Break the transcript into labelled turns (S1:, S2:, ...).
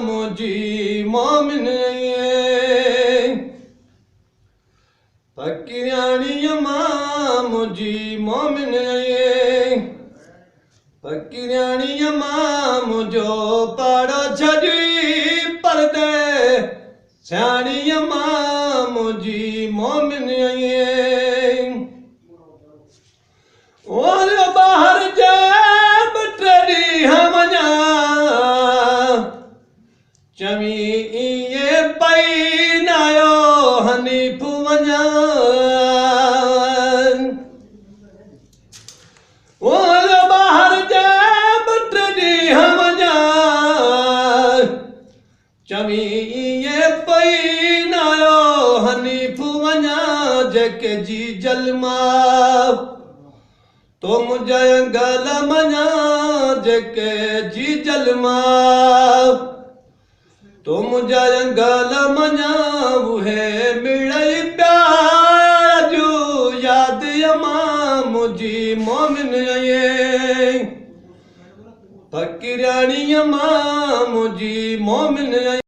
S1: मुझी मोमिन फकीरानी मां मुझी मोमिन फकीरानी मां मुझो पाड़ो छड़ी परदे सियाणी मां मुझी मोमिन और बाहर जा बटड़ी हम चवी ये पई नायो हनीफ वञा और बाहर जा बटड़ी हम चवी ये पई नायो हनीफ वञा जेके जी जलमा तो मुझे गल मना जेके जी जलमा तो मुझे गल मना उहे मिलई प्यार जो याद यमा मुझी मोमिन फकीरानी मां मुझी मोमिन